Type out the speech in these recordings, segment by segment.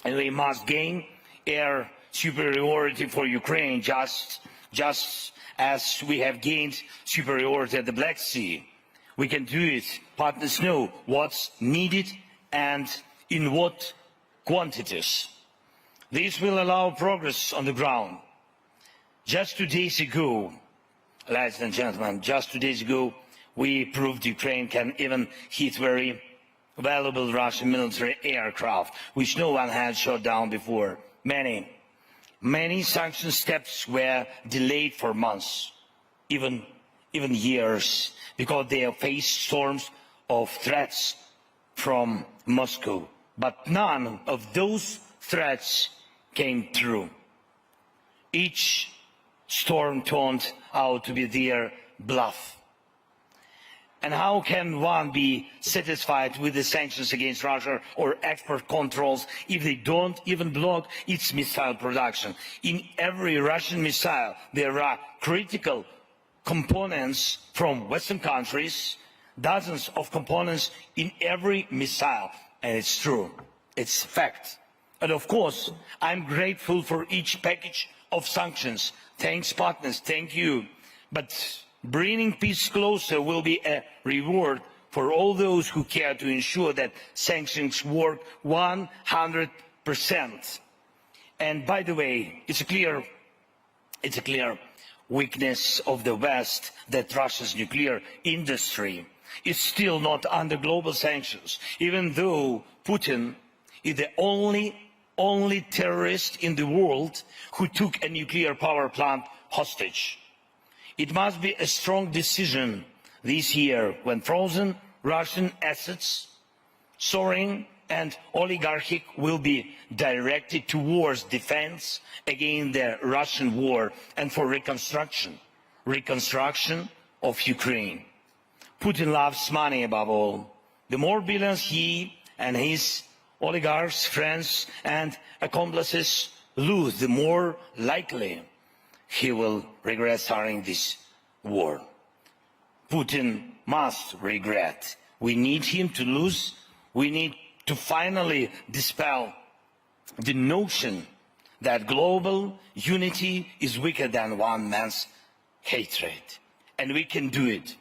and we must gain air superiority for Ukraine, just as we have gained superiority at the Black Sea. We can do it. Partners know what's needed and in what quantities. This will allow progress on the ground. Just 2 days ago, ladies and gentlemen, just 2 days ago, we proved Ukraine can even hit very valuable Russian military aircraft, which no one had shot down before. Many sanction steps were delayed for months, even years, because they have faced storms of threats from Moscow. But none of those threats came true. Each storm turned out to be their bluff. And how can one be satisfied with the sanctions against Russia or export controls if they don't even block its missile production? In every Russian missile, there are critical components from Western countries, dozens of components in every missile. And it's true. It's fact. And of course, I'm grateful for each package of sanctions. Thanks, partners. Thank you. But bringing peace closer will be a reward for all those who care to ensure that sanctions work 100%. And by the way, it's a clear weakness of the West that Russia's nuclear industry is still not under global sanctions, even though Putin is the only terrorist in the world who took a nuclear power plant hostage. It must be a strong decision this year when frozen Russian assets, soaring and oligarchic, will be directed towards defense against the Russian war and for reconstruction of Ukraine. Putin loves money above all. The more billions he and his oligarchs, friends and accomplices lose, the more likely he will regret starting this war. Putin must regret. We need him to lose. We need to finally dispel the notion that global unity is weaker than one man's hatred. And we can do it.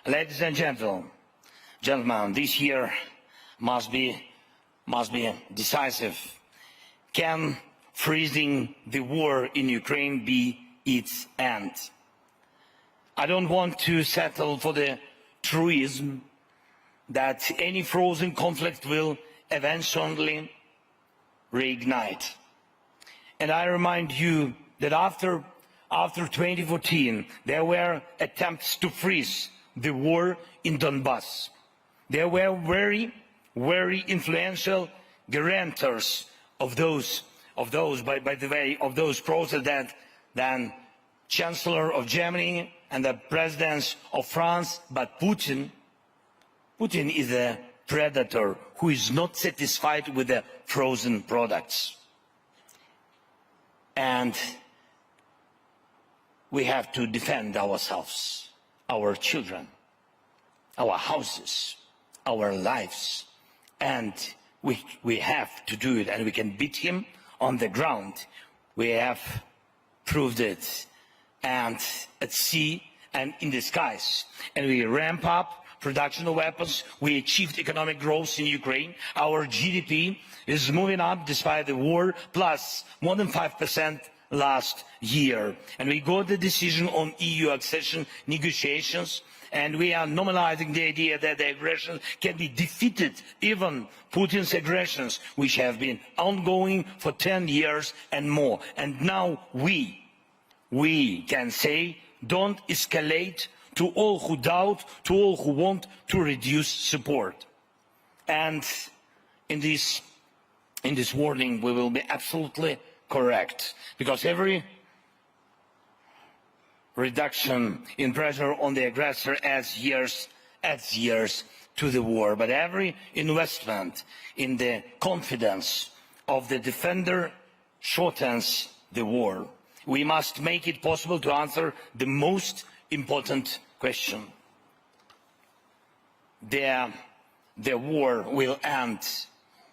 Ladies and gentlemen, this year must be decisive. Can freezing the war in Ukraine be its end? I don't want to settle for the truism that any frozen conflict will eventually reignite. And I remind you that after 2014, there were attempts to freeze the war in Donbass. There were very influential guarantors of those processes than Chancellor of Germany and the presidents of France. But Putin is a predator who is not satisfied with the frozen products. And we have to defend ourselves, our children, our houses, our lives. And we have to do it, and we can beat him on the ground. We have proved it, and at sea and in the skies. And we ramp up production of weapons. We achieved economic growth in Ukraine. Our GDP is moving up despite the war, plus more than 5% last year. And we got the decision on EU accession negotiations, and we are normalizing the idea that the aggression can be defeated, even Putin's aggressions, which have been ongoing for 10 years and more. And now we can say, don't escalate, to all who doubt, to all who want to reduce support. And in this warning, we will be absolutely correct, because every reduction in pressure on the aggressor adds years to the war. But every investment in the confidence of the defender shortens the war. We must make it possible to answer the most important question. The war will end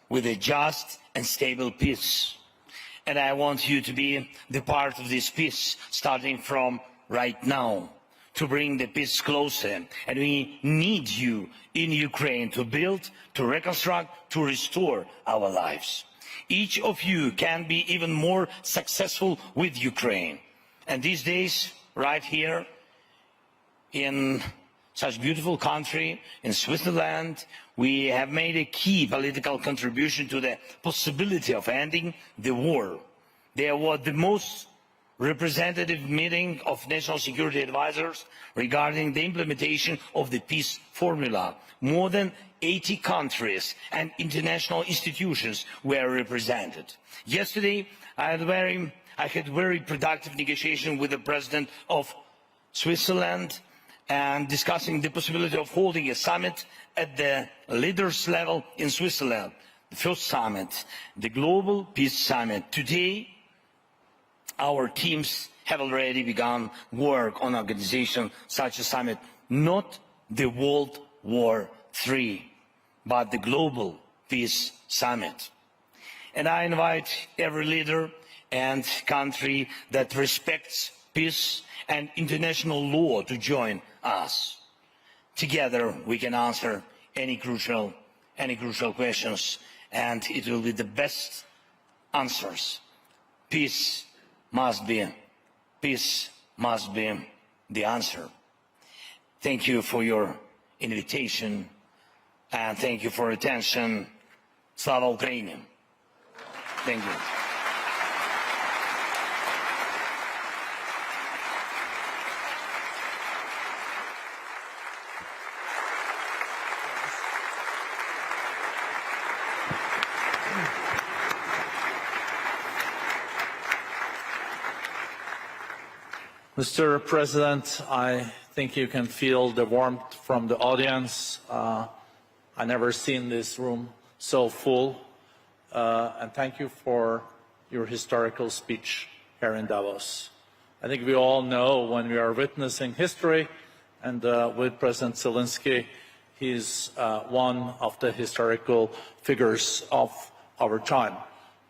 with a just and stable peace. And I want you to be the part of this peace, starting from right now, to bring the peace closer. And we need you in Ukraine to build, to reconstruct, to restore our lives. Each of you can be even more successful with Ukraine. And these days, right here, in such beautiful country, in Switzerland, we have made a key political contribution to the possibility of ending the war. There was the most representative meeting of national security advisors regarding the implementation of the peace formula. More than 80 countries and international institutions were represented. Yesterday, I had very productive negotiation with the President of Switzerland and discussing the possibility of holding a summit at the leaders level in Switzerland. The first summit, the Global Peace Summit. Today, our teams have already begun work on organization such a summit, not the World War III, but the Global Peace Summit. And I invite every leader and country that respects peace and international law to join us. Together we can answer any crucial questions, and it will be the best answers. Peace must be the answer. Thank you for your invitation, and thank you for attention. Slava Ukraini. Thank you. Mr. President, I think you can feel the warmth from the audience. I never seen this room so full. And thank you for your historical speech here in Davos. I think we all know when we are witnessing history, and with President Zelensky, he's one of the historical figures of our time.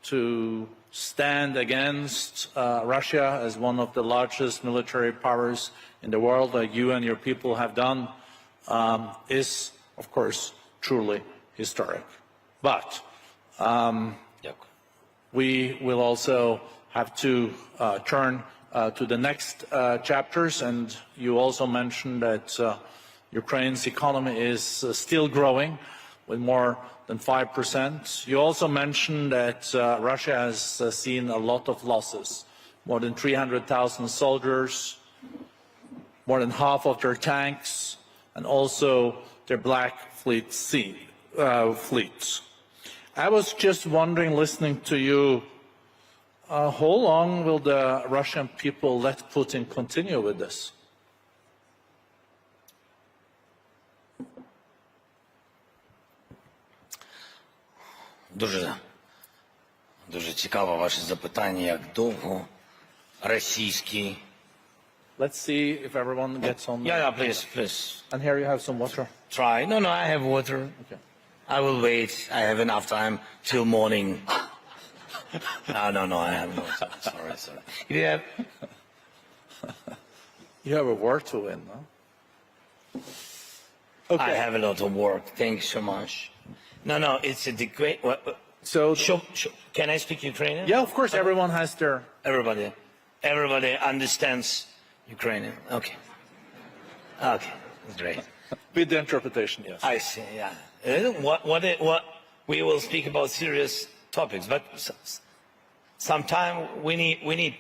To stand against Russia as one of the largest military powers in the world, like you and your people have done, is, of course, truly historic. But we will also have to turn to the next chapters, and you also mentioned that Ukraine's economy is still growing with more than 5%. You also mentioned that Russia has seen a lot of losses, more than 300,000 soldiers, more than half of their tanks, and also their Black Fleet fleets. I was just wondering, listening to you, how long will the Russian people let Putin continue with this? Дуже цікаво ваше запитання, як довго російський. Let's see if everyone gets on. Yeah, please. And here you have some water. Try. No, I have water. Okay. I will wait. I have enough time till morning. No, I have no time. Sorry. You have a war to win, no? Okay. I have a lot of work. Thanks so much. No, it's a great. So, can I speak Ukrainian? yeah, of course, everyone has their. Everybody understands Ukrainian. Okay, great. With the interpretation, yes. I see. Yeah. What we will speak about serious topics, but sometime we need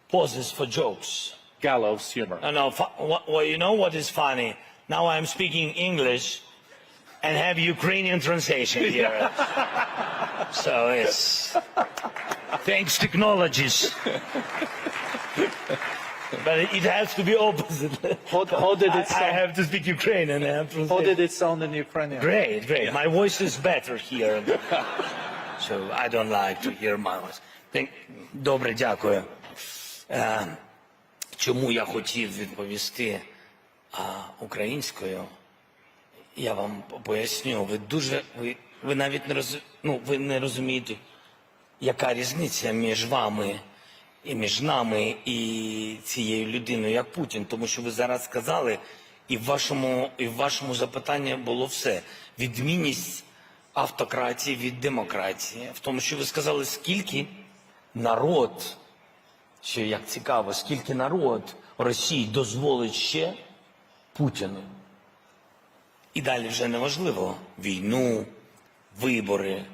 pauses for jokes. Gallows humor. No. Well, you know what is funny? Now I'm speaking English and have Ukrainian translation here. So it's thanks technologies. But it has to be opposite. How did it sound? I have to speak Ukrainian. How did it sound in Ukrainian? Great. Yeah. My voice is better here. So I don't like to hear my voice. Добре, дякую. Чому я хотів відповісти українською? Я вам поясню. Ви ви навіть ви не розумієте, яка різниця між вами і між нами і цією людиною, як Путін. Тому що ви зараз сказали, і в вашому запитанні було все. Відмінність автократії від демократії. В тому, що ви сказали, скільки народ, що як цікаво, скільки народ Росії дозволить ще Путіну. І далі вже не важливо війну, вибори,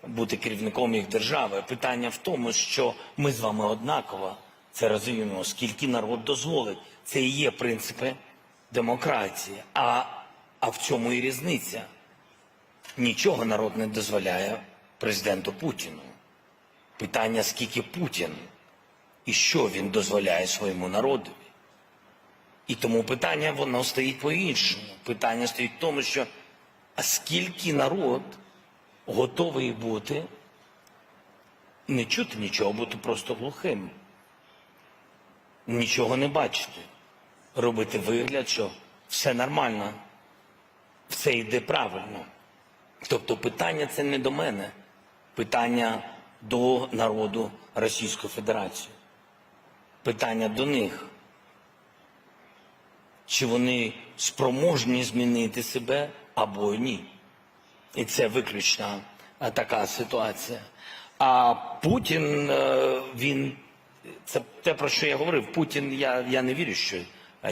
бути керівником їх держави. Питання в тому, що ми з вами однаково це розуміємо, скільки народ дозволить. Це і є принципи демократії. А в цьому і різниця. Нічого народ не дозволяє президенту Путіну. Питання, скільки Путін і що він дозволяє своєму народові. І тому питання, воно стоїть по-іншому. Питання стоїть в тому, що а скільки народ готовий бути, не чути нічого, бути просто глухим, нічого не бачити, робити вигляд, що все нормально, все йде правильно. Тобто питання це не до мене, питання до народу Російської Федерації, питання до них. Чи вони спроможні змінити себе або ні. І це виключна така ситуація. А Путін, це те, про що я говорив. Путін, я не вірю, що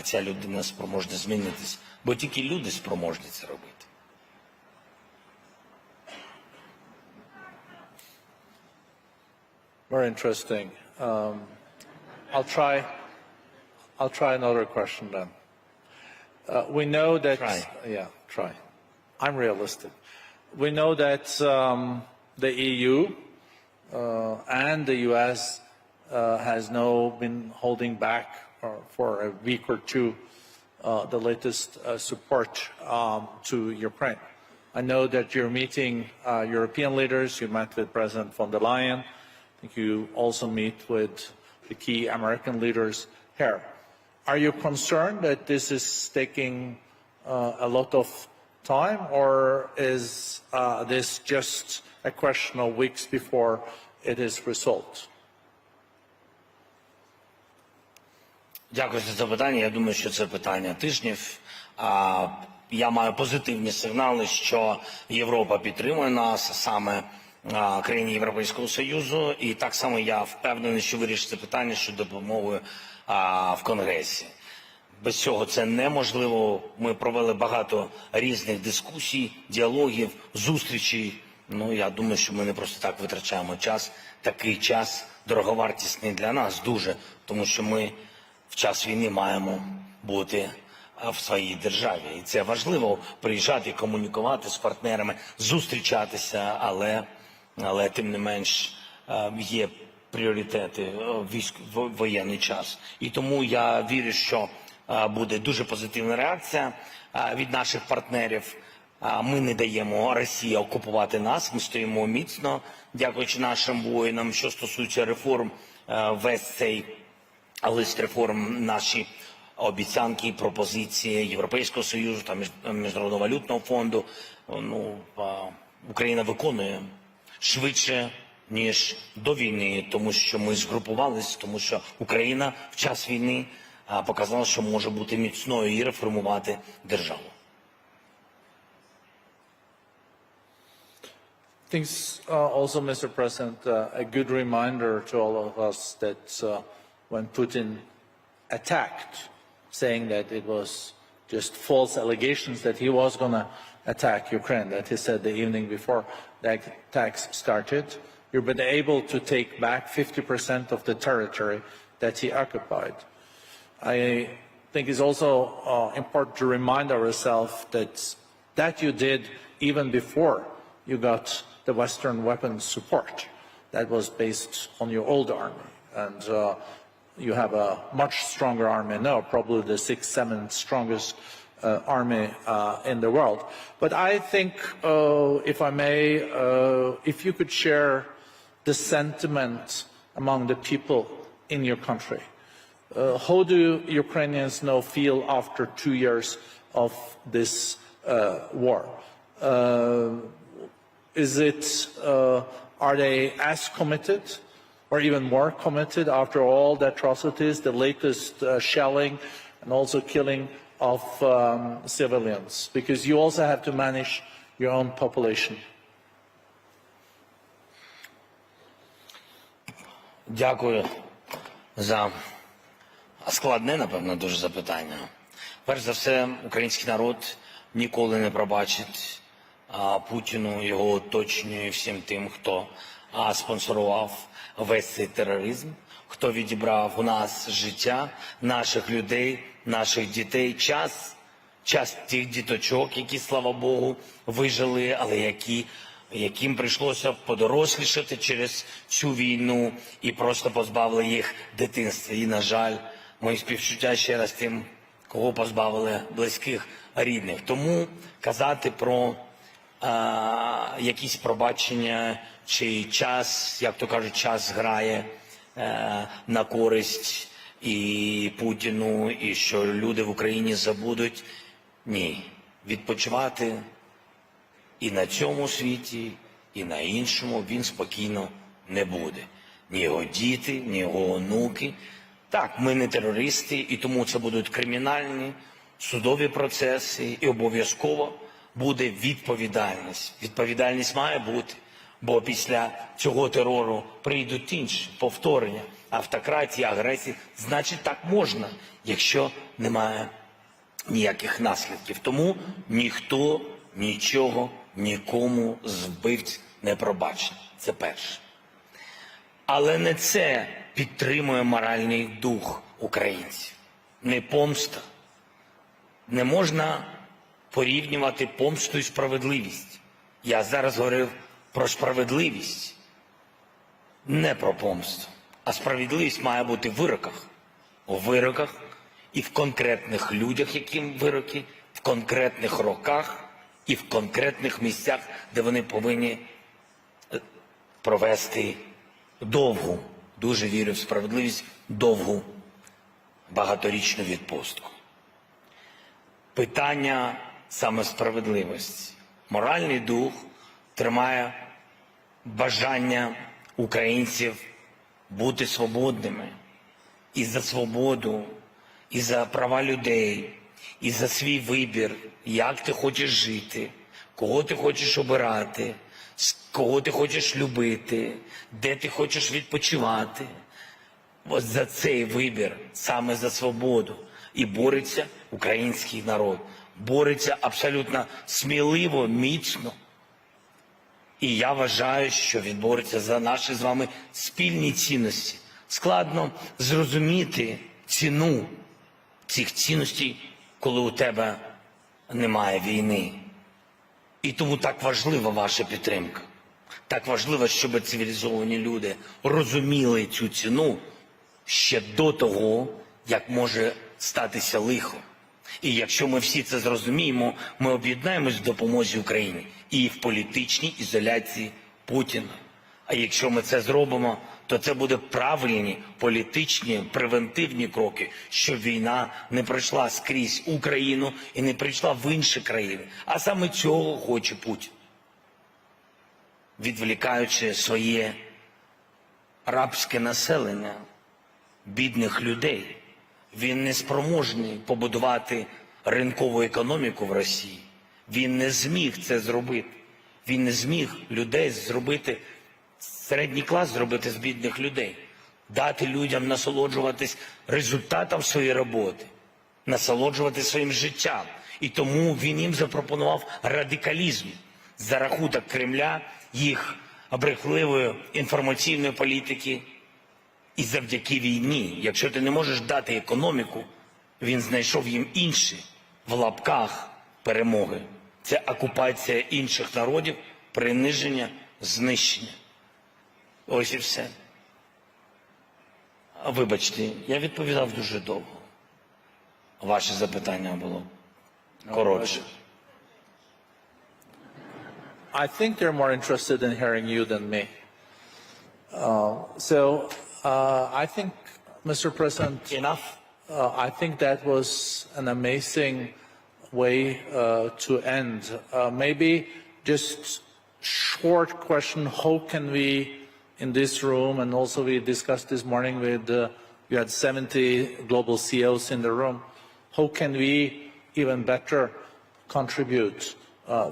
ця людина спроможна змінитись, бо тільки люди спроможні це робити. Very interesting. I'll try another question then. We know that... Try. Yeah, try. I'm realistic. We know that the EU and the US has now been holding back for a week or two the latest support to Ukraine. I know that you're meeting European leaders. You met with President von der Leyen. I think you also meet with the key American leaders here. Are you concerned that this is taking a lot of time, or is this just a question of weeks before it is resolved? Дякую за запитання. Я думаю, що це питання тижнів. Я маю позитивні сигнали, що Європа підтримує нас, саме країни Європейського Союзу. І так само я впевнений, що вирішиться питання щодо допомоги в Конгресі. Без цього це неможливо. Ми провели багато різних дискусій, діалогів, зустрічей. Я думаю, що ми не просто так витрачаємо час. Такий час дороговартісний для нас дуже, тому що ми в час війни маємо бути в своїй державі. І це важливо – приїжджати, комунікувати з партнерами, зустрічатися, але тим не менш є пріоритети в воєнний час. І тому я вірю, що буде дуже позитивна реакція від наших партнерів. Ми не даємо Росії окупувати нас, ми стоїмо міцно, дякуючи нашим воїнам. Що стосується реформ, весь цей лист реформ, наші обіцянки, пропозиції Європейського Союзу та Міжнародного валютного фонду, Україна виконує швидше, ніж до війни, тому що ми згрупувались, тому що Україна в час війни показала, що може бути міцною і реформувати державу. I think also, Mr. President, a good reminder to all of us that when Putin attacked, saying that it was just false allegations that he was going to attack Ukraine, that he said the evening before the attacks started, you've been able to take back 50% of the territory that he occupied. I think it's also important to remind ourselves that you did even before you got the Western weapons support. That was based on your old army. And you have a much stronger army now, probably the 6th, 7th strongest army in the world. But I think, if I may, if you could share the sentiment among the people in your country. How do Ukrainians now feel after 2 years of this war? Are they as committed or even more committed after all the atrocities, the latest shelling and also killing of civilians? Because you also have to manage your own population. Дякую за складне, напевно, дуже запитання. Перш за все, український народ ніколи не пробачить Путіну, його оточенню і всім тим, хто спонсорував весь цей тероризм, хто відібрав у нас життя, наших людей, наших дітей, час тих діточок, які, слава Богу, вижили, але яким прийшлося подорослішати через цю війну і просто позбавили їх дитинства. І, на жаль, мої співчуття ще раз тим, кого позбавили близьких, рідних. Тому казати про якісь пробачення чи час, як то кажуть, час грає на користь і Путіну, і що люди в Україні забудуть. Ні. Відпочивати і на цьому світі, і на іншому він спокійно не буде. Ні його діти, ні його онуки. Так, ми не терористи, і тому це будуть кримінальні, судові процеси, і обов'язково буде відповідальність. Відповідальність має бути, бо після цього терору прийдуть інші повторення автократії, агресії. Значить, так можна, якщо немає ніяких наслідків. Тому ніхто нічого нікому з вбивць не пробачить. Це перше. Але не це підтримує моральний дух українців. Не помста. Не можна порівнювати помсту і справедливість. Я зараз говорив про справедливість, не про помсту. А справедливість має бути в вироках. У вироках і в конкретних людях, яким вироки, в конкретних роках і в конкретних місцях, де вони повинні провести довгу, дуже вірю в справедливість, довгу багаторічну відпустку. Питання саме справедливості. Моральний дух тримає бажання українців бути свободними. І за свободу, і за права людей, і за свій вибір, як ти хочеш жити, кого ти хочеш обирати, кого ти хочеш любити, де ти хочеш відпочивати. Ось за цей вибір, саме за свободу, і бореться український народ. Бореться абсолютно сміливо, міцно. І я вважаю, що він бореться за наші з вами спільні цінності. Складно зрозуміти ціну цих цінностей, коли у тебе немає війни. І тому так важлива ваша підтримка. Так важливо, щоб цивілізовані люди розуміли цю ціну ще до того, як може статися лихо. І якщо ми всі це зрозуміємо, ми об'єднаємось в допомозі Україні і в політичній ізоляції Путіна. А якщо ми це зробимо, то це буде правильні політичні превентивні кроки, щоб війна не прийшла скрізь Україну і не прийшла в інші країни. А саме цього хоче Путін. Відволікаючи своє рабське населення, бідних людей, він не спроможний побудувати ринкову економіку в Росії. Він не зміг це зробити. Він не зміг людей зробити, середній клас зробити з бідних людей. Дати людям насолоджуватись результатом своєї роботи, насолоджуватись своїм життям. І тому він їм запропонував радикалізм за рахунок Кремля, їх брехливої інформаційної політики і завдяки війні. Якщо ти не можеш дати економіку, він знайшов їм інші, в лапках, перемоги. Це окупація інших народів, приниження, знищення. Ось і все. Вибачте, я відповідав дуже довго. Ваше запитання було коротше. I think they're more interested in hearing you than me. I think, Mr. President, Enough? I think that was an amazing way to end. Maybe just short question: how can we, in this room, and also we discussed this morning with, you had 70 global CEOs in the room, how can we even better contribute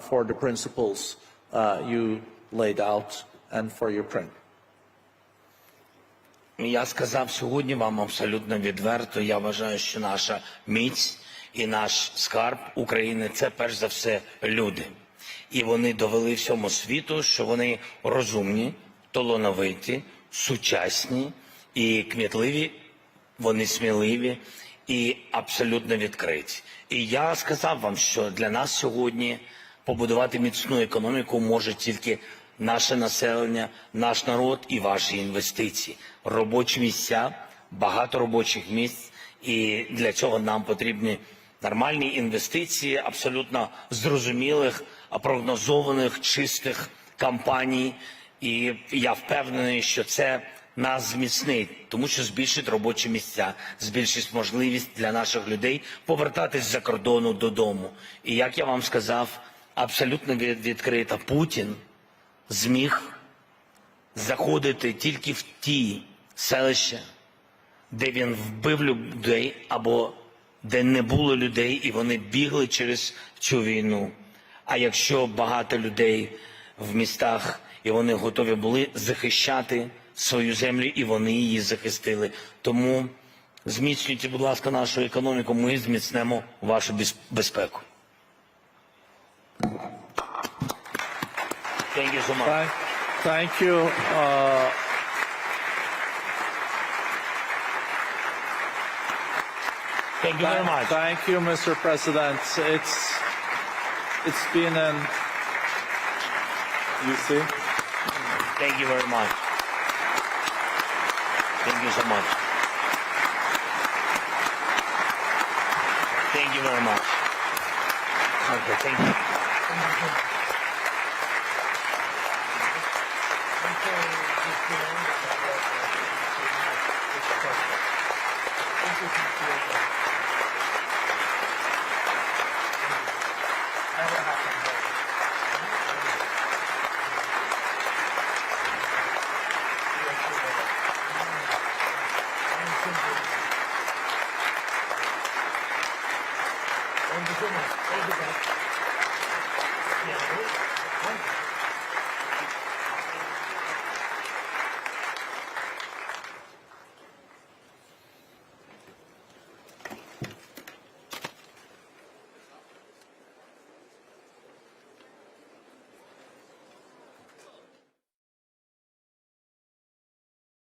for the principles you laid out and for Ukraine? Я сказав сьогодні вам абсолютно відверто, я вважаю, що наша міць і наш скарб України – це перш за все люди. І вони довели всьому світу, що вони розумні, талановиті, сучасні і кмітливі, вони сміливі і абсолютно відкриті. І я сказав вам, що для нас сьогодні побудувати міцну економіку може тільки наше населення, наш народ і ваші інвестиції. Робочі місця, багато робочих місць, і для цього нам потрібні нормальні інвестиції, абсолютно зрозумілих, прогнозованих, чистих компаній. І я впевнений, що це нас зміцнить, тому що збільшить робочі місця, збільшить можливість для наших людей повертатись з-за кордону додому. І як я вам сказав, абсолютно відкрито, Путін зміг заходити тільки в ті селища, де він вбив людей або де не було людей, і вони бігли через цю війну. А якщо багато людей в містах, і вони готові були захищати свою землю, і вони її захистили. Тому зміцнюйте, будь ласка, нашу економіку, ми зміцнемо вашу безпеку. Thank you so much. Thank you. Thank you very much. Thank you, Mr. President. It's been an, you see? Thank you very much. Thank you so much. Thank you very much. Okay, thank you. Thank you.